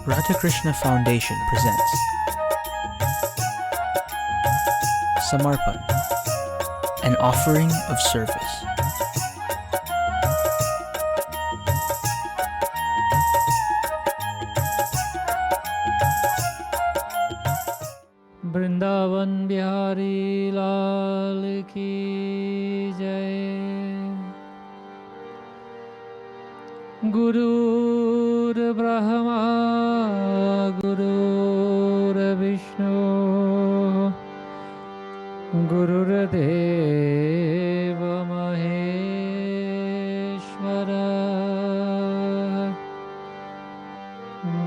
Radha Krishna Foundation presents Samarpan, an offering of service. Vrindavan Bihari लाल की जय। गुरुर्ब्रह्मा गुरुर्विष्णु गुरुर्देव महेश्वर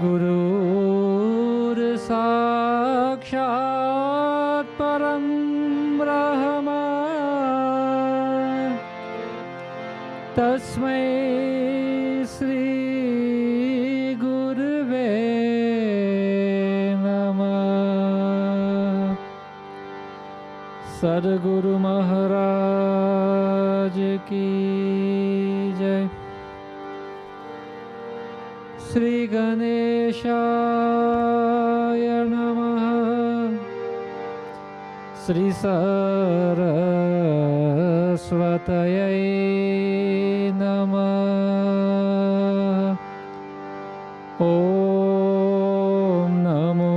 गुरुर्साक्षात् परं ब्रह्म तस्मै श्री गुरुवे नमः। सद्गुरु महाराज की जय। श्री गणेशाय नमः। श्री सरस्वतये नमः। ॐ नमो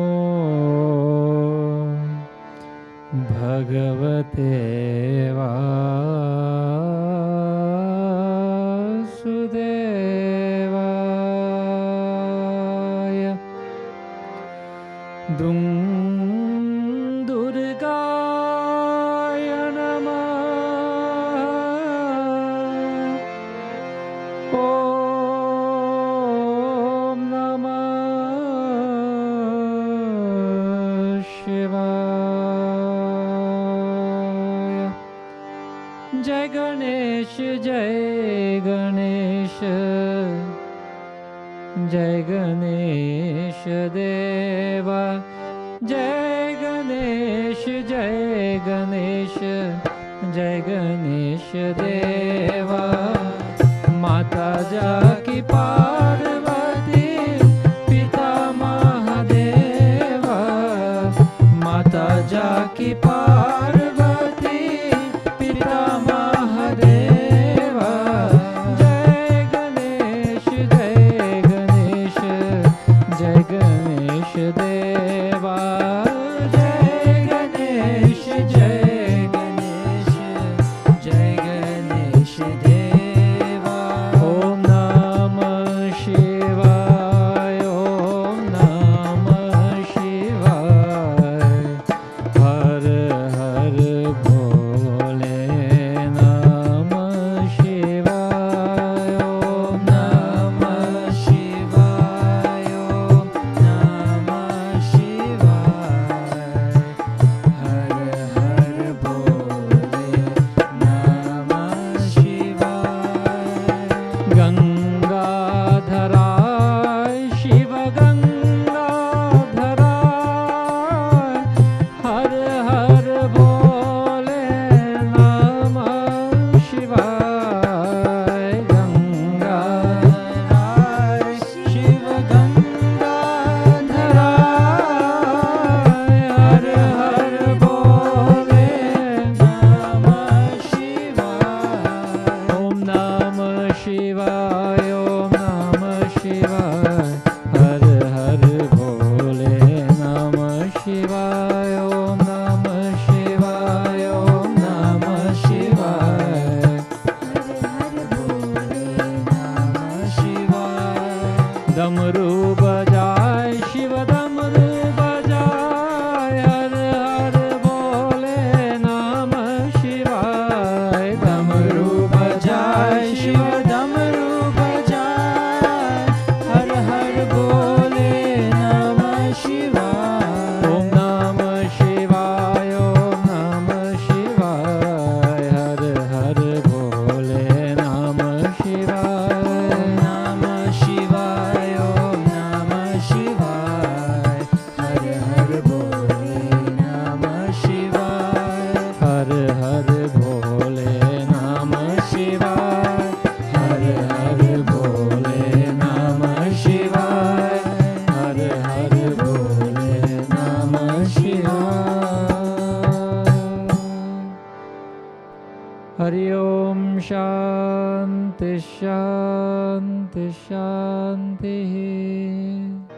भगवते वासुदेवाय। दुर्गाय नमः। ॐ नमः शिवाय। जय गणेश जय गणेश जय गणेश देवा। जय गणेश जय गणेश जय गणेश देवा। माता जाकी पार्वती पिता महादेवा। माता जाकी पार्वती पिता महादेवा। जय गणेश जय गणेश देवा। जय गणेश जय गणेश देवा। ओम नमः शिवाय ओम नमः शिवाय। हर हर भोले नमः शिवाय। ओम नमः शिवाय ओम नमः शिवाय। हर हर भोले नमः शिवाय। गंगाधराय शिव गंगाधराय। हर हर भोले नमः शिवाय। गंगाधराय शिव गंगाधराय। हर हर भोले नमः शिवाय। ओम नमः शिवाय ओम नमः शिवाय। हर हर भोले नमः शिवाय। ओम नमः शिवाय ओम नमः शिवाय। हर हर भोले नमः शिवाय। डमरू बजाय शिव डमरू बजाय। हर हर भोले नमः शिवाय। डमरू बजाय शिव डमरू बजाय। हर हर भोले नमः शिवाय। ओम नमः शिवाय ओम नमः शिवाय। हर हर भोले नमः शिवाय। नमः शिवाय ओम नमः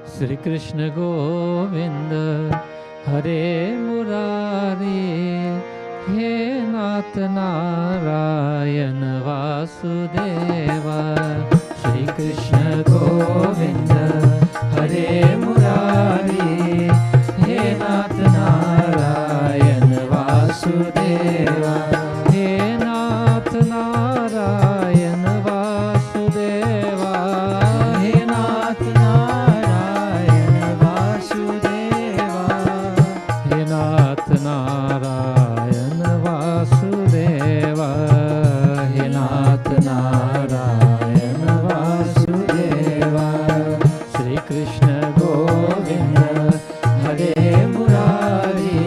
Sri Krishna Govinda Hare Murari He Nath Narayana Vasudeva Sri Krishna Govinda Hare Murari He Nath Narayana Vasudeva He Nath Narayana Vasudeva He Nath Narayana Vasudeva He Nath Narayana Vasudeva He Nath Narayana Vasudeva Sri Krishna Govinda Hare Murari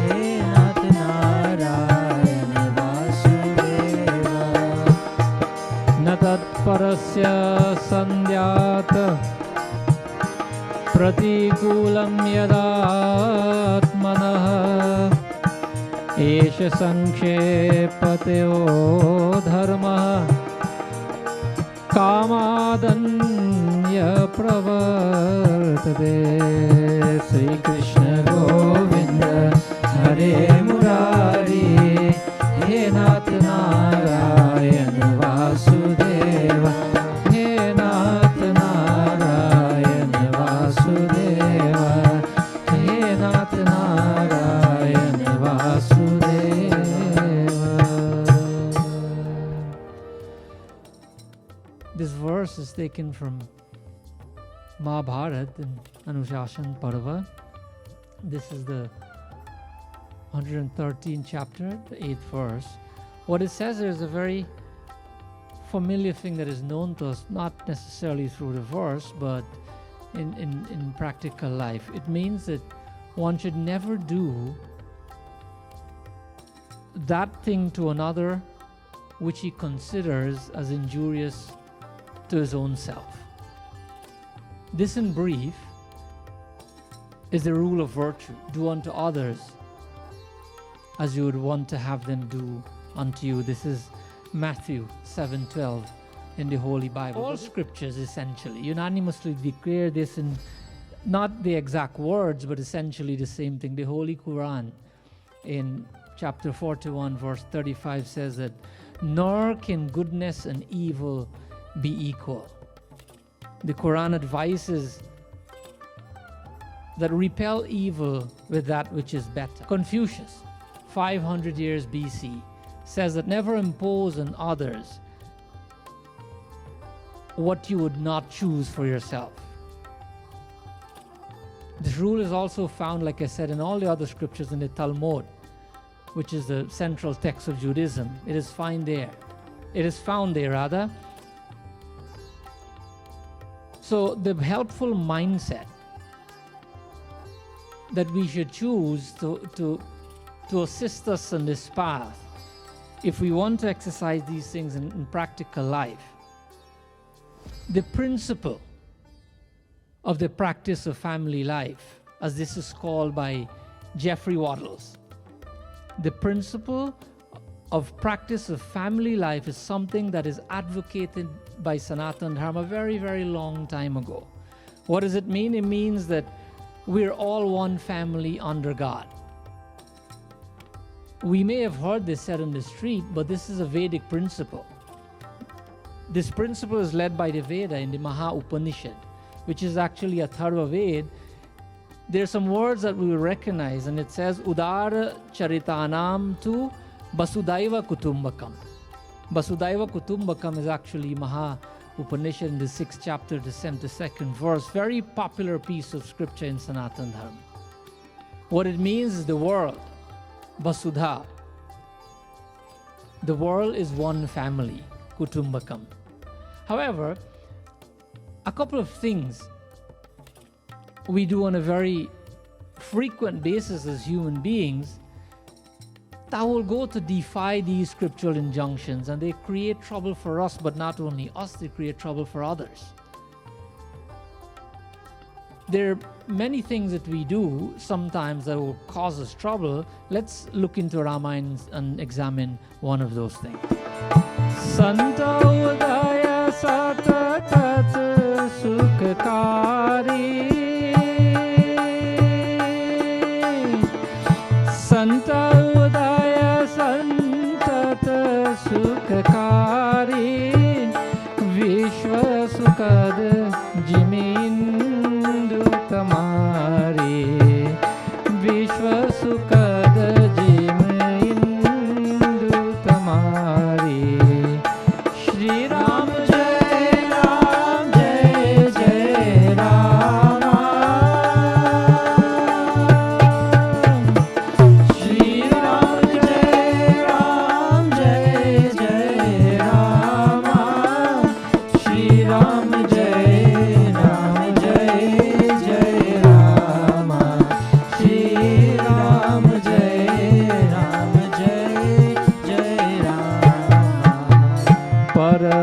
He Nath Narayana Vasudeva Natat Parasya Sandhyat Pratikulam Yadatmanah Esha Sankhepateo Dharma Kamadanya Pravartate Sri Krishna Govinda Hare Murari He Nath Narayana Vasudeva He Nath Narayana Vasudeva He Nath Narayana Vasudeva. This verse is taken from Mahabharata in Anushasana Parva. This is the 113th chapter, the 8th verse. What it says there is a very familiar thing that is known to us, not necessarily through the verse, but in practical life. It means that one should never do that thing to another which he considers as injurious to his own self. This, in brief, is the rule of virtue. Do unto others as you would want to have them do unto you. This is Matthew 7:12 in the Holy Bible. All scriptures essentially unanimously declare this in not the exact words, but essentially the same thing. The Holy Quran in chapter 41 verse 35 says that nor can goodness and evil be equal. The Quran advises that repel evil with that which is better. Confucius, 500 years BC, says that never impose on others what you would not choose for yourself. This rule is also found, like I said, in all the other scriptures in the Talmud, which is the central text of Judaism. It is found there. It is found there, rather. So the helpful mindset that we should choose to assist us on this path, if we want to exercise these things in practical life, the principle of the practice of family life, as this is called by Jeffrey Waddles, the principle of practice of family life is something that is advocated by Sanatana Dharma a very, very long time ago. What does it mean? It means that we're all one family under God. We may have heard this said on the street, but this is a Vedic principle. This principle is led by the Veda in the Maha Upanishad, which is actually a Atharva Ved. There are some words that we will recognize, and it says, Udara Charitanam tu Vasudhaiva Kutumbakam. Vasudhaiva Kutumbakam is actually Maha Upanishad in the 6th chapter, the 72nd verse. Very popular piece of scripture in Sanatana Dharma. What it means is the world, Vasudha. The world is one family, Kutumbakam. However, a couple of things we do on a very frequent basis as human beings that will go to defy these scriptural injunctions, and they create trouble for us, but not only us, they create trouble for others. There are many things that we do sometimes that will cause us trouble. Let's look into our minds and examine one of those things. Santa Udaya Satatat सुखकारी संत उदय संतत सुखकारी विश्व सुखद जिमिंदु तमारी विश्व सुखद जिमिंदु तमारी श्री राम जय राम श्री राम जय राम श्री राम जय राम श्री राम जय राम परम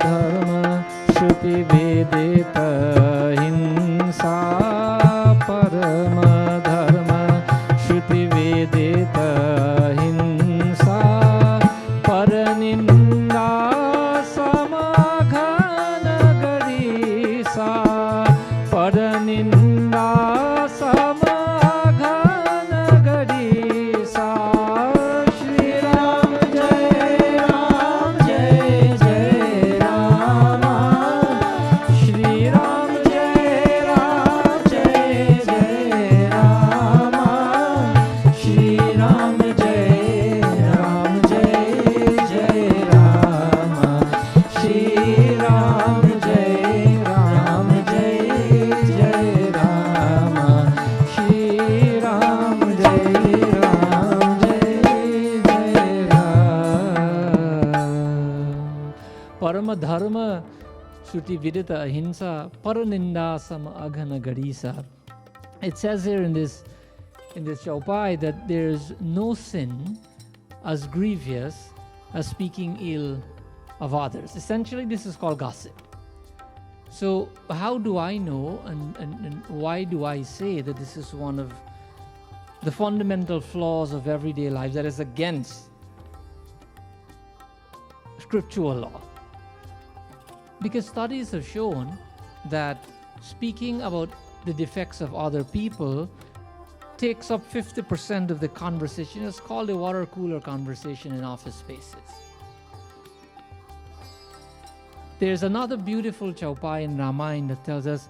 धर्म श्रुति वेदित हिंसा परम धर्म श्रुति वेदित हिंसा पर निंदा समाघन गरीसा पर निंदा समाघन गरीसा श्री राम जय राम श्री राम जय राम श्री राम जय राम श्री राम जय राम श्री राम जय राम परम धर्म श्रुति विदित अहिंसा पर निंदा सम अघन गरीसा. It says here in this chaupai that there is no sin as grievous as speaking ill of others. Essentially, this is called gossip. So how do I know and why do I say that this is one of the fundamental flaws of everyday life that is against scriptural law? Because studies have shown that speaking about the defects of other people takes up 50% of the conversation. It's called a water cooler conversation in office spaces. There's another beautiful chaupai in Ramayana that tells us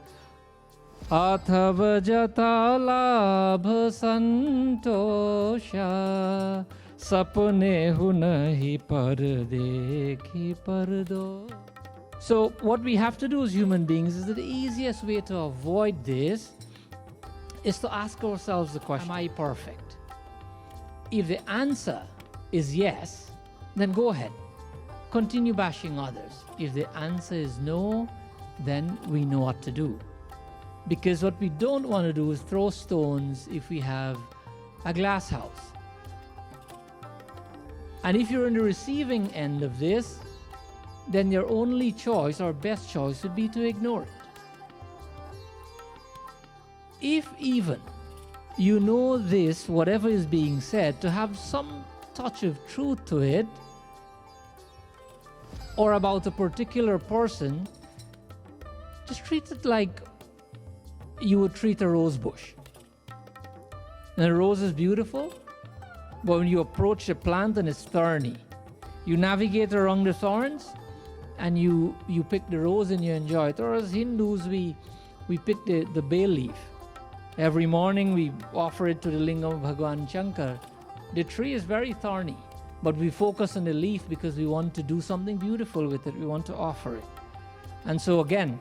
Athav jata labh santosha sapne hu nahi par dekhi pardo. So what we have to do as human beings is that the easiest way to avoid this is to ask ourselves the question, am I perfect? If the answer is yes, then go ahead. Continue bashing others. If the answer is no, then we know what to do. Because what we don't want to do is throw stones if we have a glass house. And if you're in the receiving end of this, then your only choice or best choice would be to ignore it. If even you know this, whatever is being said, to have some touch of truth to it, or about a particular person, just treat it like you would treat a rose bush. And a rose is beautiful, but when you approach the plant and it's thorny, you navigate around the thorns and you pick the rose and you enjoy it. Or as Hindus, we pick the bay leaf. Every morning we offer it to the lingam of Bhagwan Shankar. The tree is very thorny, but we focus on the leaf because we want to do something beautiful with it. We want to offer it. And so again,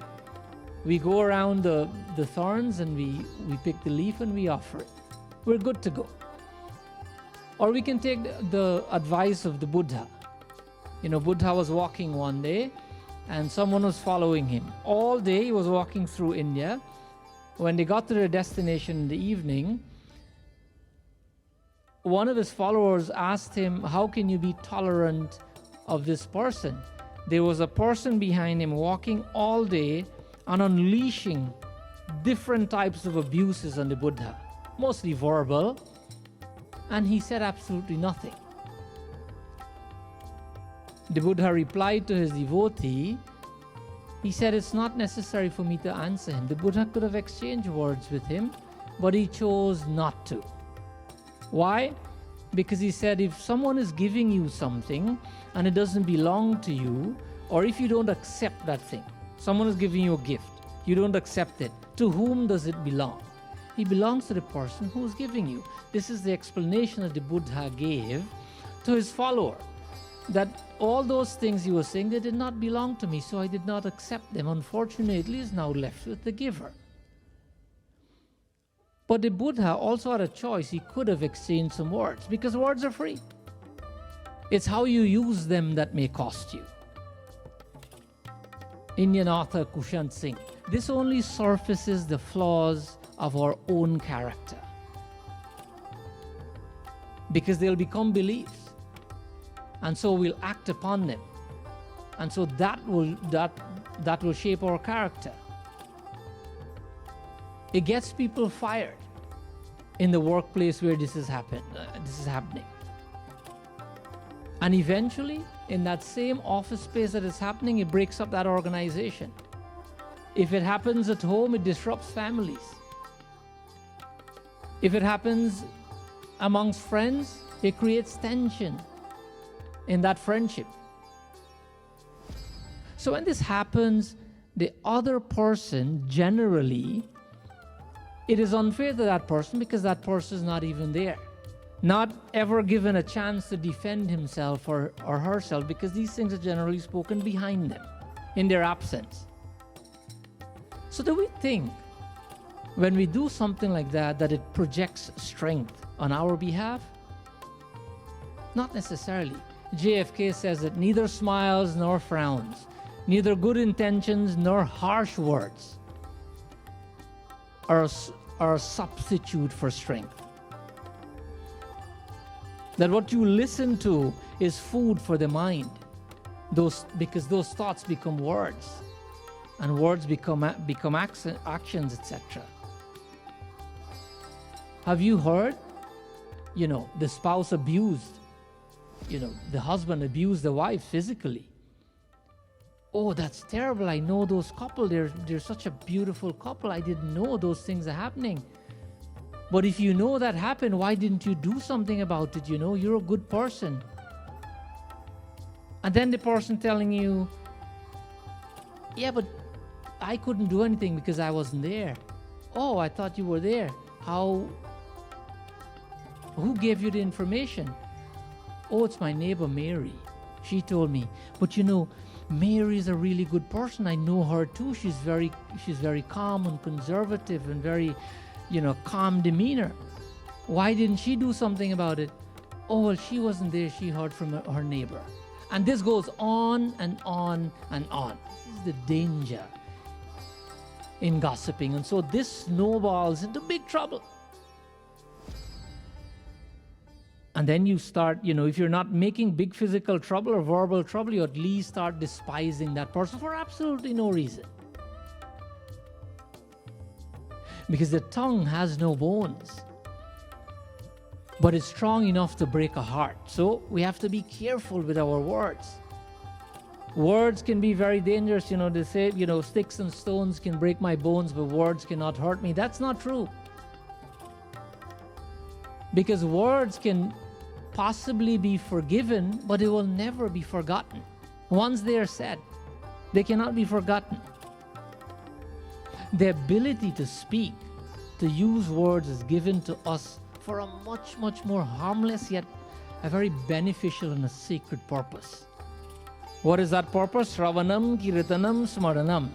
we go around the thorns and we pick the leaf and we offer it. We're good to go. Or we can take the advice of the Buddha. You know, Buddha was walking one day and someone was following him. All day he was walking through India. When they got to their destination in the evening, one of his followers asked him, how can you be tolerant of this person? There was a person behind him walking all day and unleashing different types of abuses on the Buddha, mostly verbal, and he said absolutely nothing. The Buddha replied to his devotee He said, it's not necessary for me to answer him. The Buddha could have exchanged words with him, but he chose not to. Why? Because he said, if someone is giving you something and it doesn't belong to you, or if you don't accept that thing, someone is giving you a gift, you don't accept it, to whom does it belong? It belongs to the person who is giving you. This is the explanation that the Buddha gave to his follower, that all those things you were saying, they did not belong to me, so I did not accept them. Unfortunately, is now left with the giver. But the Buddha also had a choice. He could have exchanged some words, because words are free. It's how you use them that may cost you. Indian author Kushant Singh. This only surfaces the flaws of our own character, because they'll become beliefs, and so we'll act upon them, and so that will shape our character. It gets people fired in the workplace where this is happening, and eventually in that same office space that is happening, it breaks up that organization. If it happens at home, it disrupts families. If it happens amongst friends, it creates tension in that friendship. So when this happens, the other person, generally, it is unfair to that person, because that person is not even there, not ever given a chance to defend himself or herself, because these things are generally spoken behind them in their absence. So do we think when we do something like that, that it projects strength on our behalf? Not necessarily. JFK says that neither smiles nor frowns, neither good intentions nor harsh words are a substitute for strength. That what you listen to is food for the mind, because those thoughts become words, and words become actions, etc. Have you heard, the spouse abused, the husband abused the wife physically? Oh, that's terrible. I know those couple, they're such a beautiful couple. I didn't know those things are happening. But if you know that happened, why didn't you do something about it? You're a good person. And then the person telling you, yeah, but I couldn't do anything because I wasn't there. Oh, I thought you were there. Who gave you the information? Oh, it's my neighbor Mary. She told me. But Mary is a really good person. I know her too. She's very calm and conservative and very, calm demeanor. Why didn't she do something about it? Oh, well, she wasn't there. She heard from her neighbor. And this goes on and on and on. This is the danger in gossiping. And so this snowballs into big trouble. And then you start, if you're not making big physical trouble or verbal trouble, you at least start despising that person for absolutely no reason. Because the tongue has no bones, but it's strong enough to break a heart. So we have to be careful with our words. Words can be very dangerous. They say, sticks and stones can break my bones, but words cannot hurt me. That's not true. Because words can possibly be forgiven, but it will never be forgotten. Once they are said, they cannot be forgotten. The ability to speak, to use words, is given to us for a much, much more harmless yet a very beneficial and a sacred purpose. What is that purpose? Shravanam, Kirtanam, Smaranam.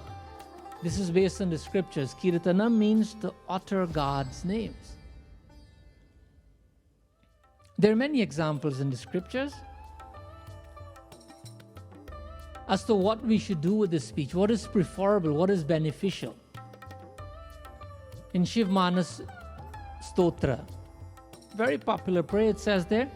This is based on the scriptures. Kirtanam means to utter God's names. There are many examples in the scriptures as to what we should do with the speech, what is preferable, what is beneficial. In Shiv Manas Stotra, very popular prayer, it says there,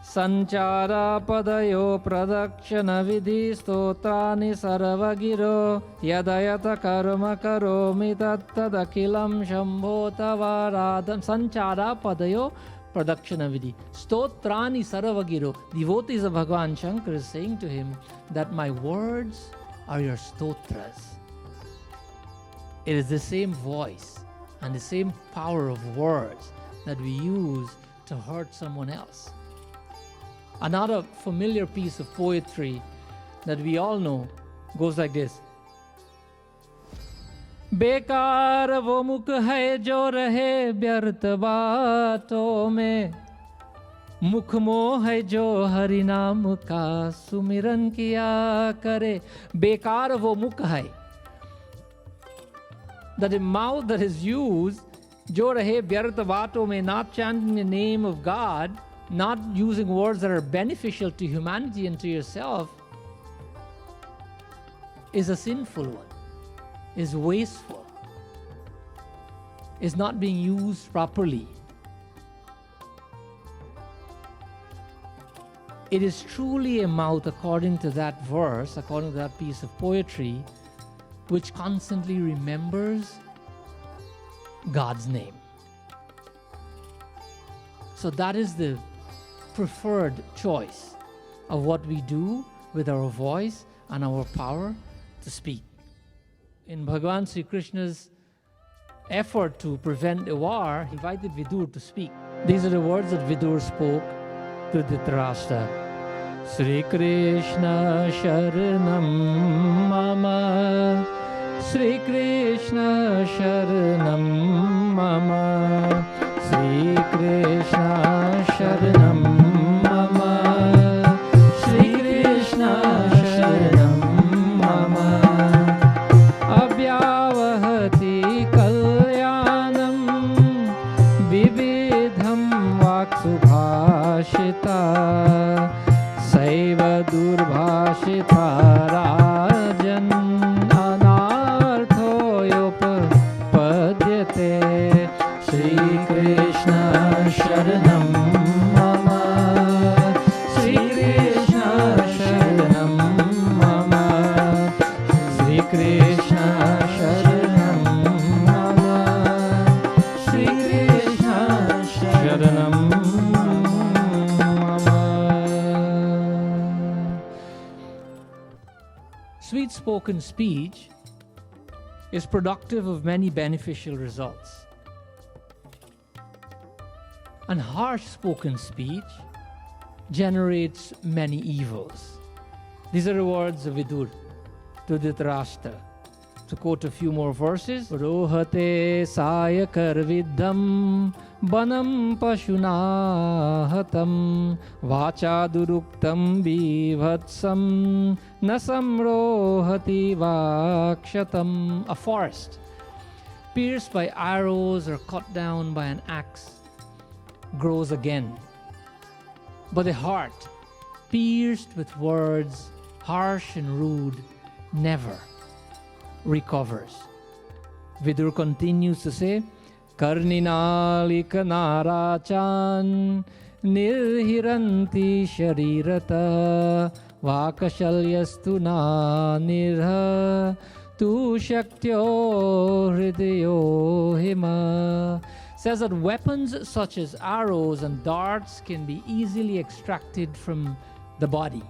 Sanchara padayo pradakshana vidhi stotrani saravagiro yadayata karma karomi tattadakilam shambho tavaradam. Sanchara padayo pradakshana vidhi stotrani saravagiro. Devotees of Bhagavan Shankar is saying to him that my words are your stotras. It is the same voice and the same power of words that we use to hurt someone else. Another familiar piece of poetry that we all know goes like this. बेकार वो मुख है जो रहे व्यर्थ बातों में, मुख मोह है जो हरि नाम का सुमिरन किया करे. बेकार वो मुख है, that the mouth that is used, jo rahe vyarth baaton mein, not chanting the name of God, not using words that are beneficial to humanity and to yourself, is a sinful one, is wasteful, is not being used properly. It is truly a mouth, according to that verse, according to that piece of poetry, which constantly remembers God's name. So that is the preferred choice of what we do with our voice and our power to speak. In Bhagavan Sri Krishna's effort to prevent the war, he invited Vidur to speak. These are the words that Vidur spoke to Dhritarashtra. Sri Krishna Sharanam Mama, Sri Krishna Sharanam Mama, Sri Krishna Sharanam Mama, Sri Krishna Sharanam Mama, Abhyavahati Kalyanam Vividham Vaksubhashita Saiva Durvashita Rajan Anarthoyopapadyate. Sri Krishna Sharanam Mama, Sri Krishna Sharanam Mama, Sri Krishna Sharanam Mama, Sri Krishna Sharanam Mama. Sweet-spoken speech is productive of many beneficial results. And harsh spoken speech generates many evils. These are the words of Vidur to Dhritarashtra. To quote a few more verses, Rohate sayakar viddham banam pashunahatam vacha duruktam bivhatsam nasam rohati vakshatam. A forest pierced by arrows or cut down by an axe grows again, but a heart pierced with words, harsh and rude, never recovers. Vidur continues to say, Karninalika narachan nirhiranti sharirata vakashalyastu na nirha tu shaktyo hridayo hima. Says that weapons such as arrows and darts can be easily extracted from the body,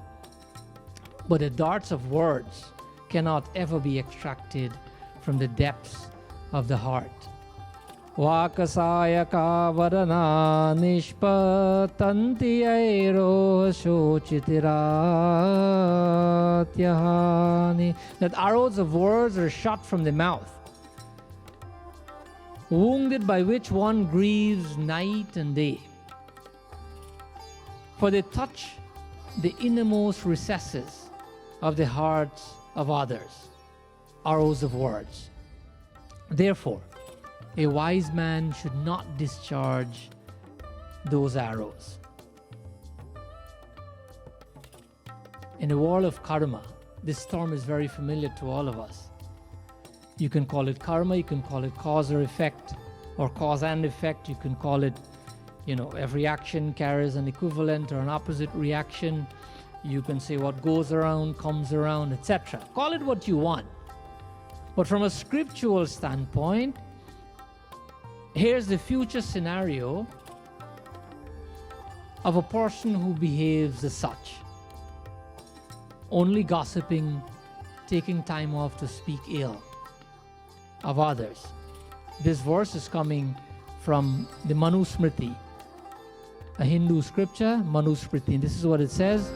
but the darts of words cannot ever be extracted from the depths of the heart. Vakasayaka varana nishpatanti airo shochitiratyahani. That arrows of words are shot from the mouth, wounded by which one grieves night and day. For they touch the innermost recesses of the hearts of others, arrows of words. Therefore, a wise man should not discharge those arrows. In the world of karma, this term is very familiar to all of us. You can call it karma, you can call it cause or effect, or cause and effect. You can call it, every action carries an equivalent or an opposite reaction. You can say what goes around comes around, etc. Call it what you want. But from a scriptural standpoint, here's the future scenario of a person who behaves as such, only gossiping taking time off to speak ill of others. This verse is coming from the Manusmriti, a Hindu scripture, Manusmriti. This is what it says.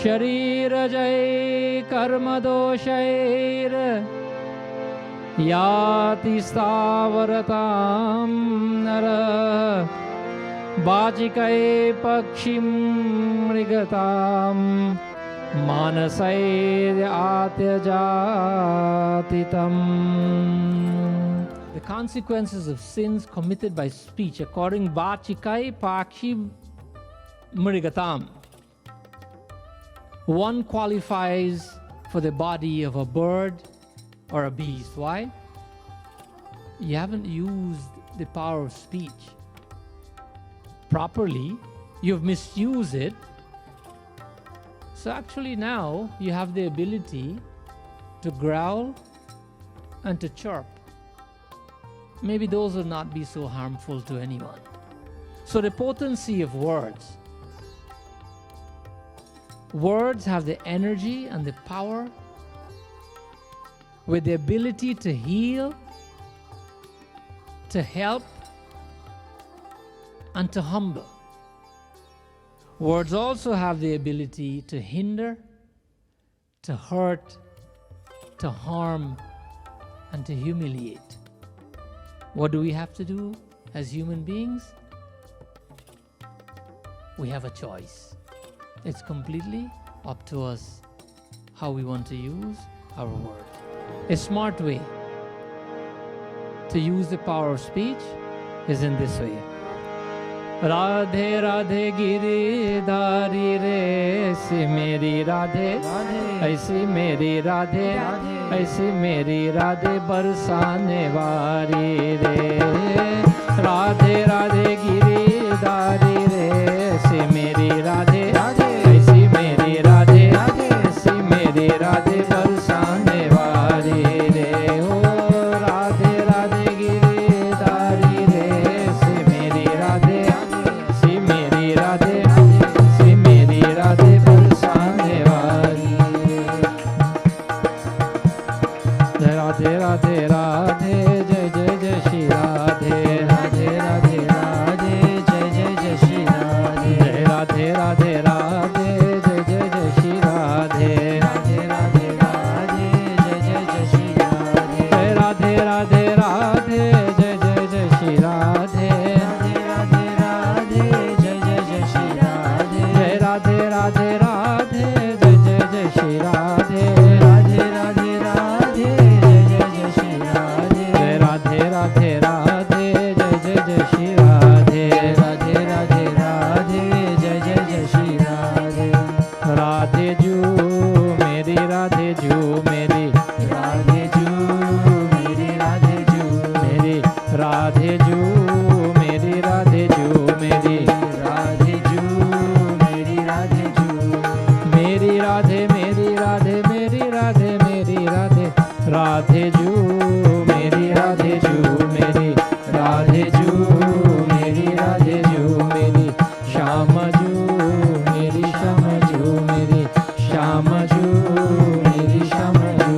Sharira jai karma doshair yati stavaratam nara bajikai pakshim mrigatam manasair atyajatitam. The consequences of sins committed by speech, according Bachikai Pakshi Mrigatam. One qualifies for the body of a bird or a beast. Why? You haven't used the power of speech properly. You've misused it. So actually now you have the ability to growl and to chirp. Maybe those will not be so harmful to anyone. So the potency of words. Words have the energy and the power with the ability to heal, to help, and to humble. Words also have the ability to hinder, to hurt, to harm, and to humiliate. What do we have to do as human beings? We have a choice. It's completely up to us how we want to use our words. A smart way to use the power of speech is in this way. Radhe Radhe Giridhari re aisi meri Radhe, aisi meri Radhe, aisi meri Radhe barsane wari re. Radhe Radhe Giridhari re aisi meri Radhe, aisi meri Radhe, aisi meri Radhe barsane wari re. Oh Radhe Radhe Giridhari re aisi meri Radhe, Radhe barsane wari. Radhe Radhe Radhe Jai Jai Jai Shri Radhe. Radhe Radhe Radhe Jai Jai Jai Shri Radhe. Radhe Radhe Radhe Jai Jai Jai Shri Radhe. Radhe Radhe Radhe Jai Jai Jai Shri Radhe. Radhe Radhe Radhe Jai Jai Jai Shri Radhe. Radhe Radhe Radhe Jai Jai Jai Shri Radhe. Radhe Radhe Radhe Jai Jai Jai Shri Radhe. Radhe Radhe Radhe Jai Jai Jai Shri Radhe. Radhe Radhe Radhe Jai Jai Jai Shri Radhe. Radhe Radhe Radhe Jai Jai Jai Shri Radhe. Radhe Ju meri Radhe Ju meri. Radhe Ju meri Radhe Ju meri. Radhe Ju meri Radhe Ju meri. Radhe Ju meri Radhe Ju meri. Radhe meri Radhe meri Radhe meri Radhe. Radhe Ju meri Radhe Ju meri. Radhe Ju meri Radhe Ju meri. Shama Ju meri Shama Ju meri. Shama Ju meri Shama Ju.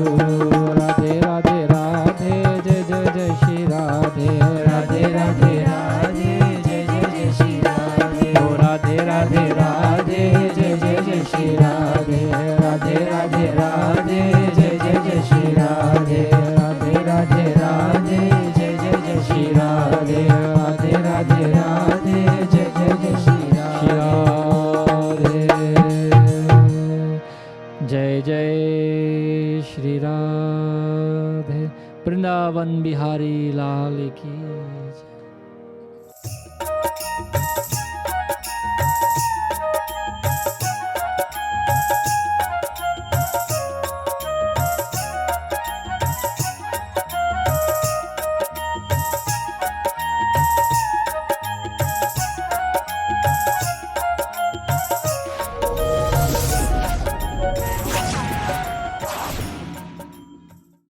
Radhe Radhe Radhe Jai Jai Jai Shri Radhe. Radhe Radhe Radhe Jai Jai Jai Shri Radhe. Oh Radhe Radhe Radhe Jai Jai Jai Shri Radhe. Radhe Radhe Radhe Jai Jai Jai Shri Radhe. Radhe Radhe Radhe Jai Jai Jai Shri Radhe. Radhe Radhe Radhe Jai Jai Jai Shri Radhe. Jai Jai Shri Radhe. Vrindavan Bihari Lal ki jai.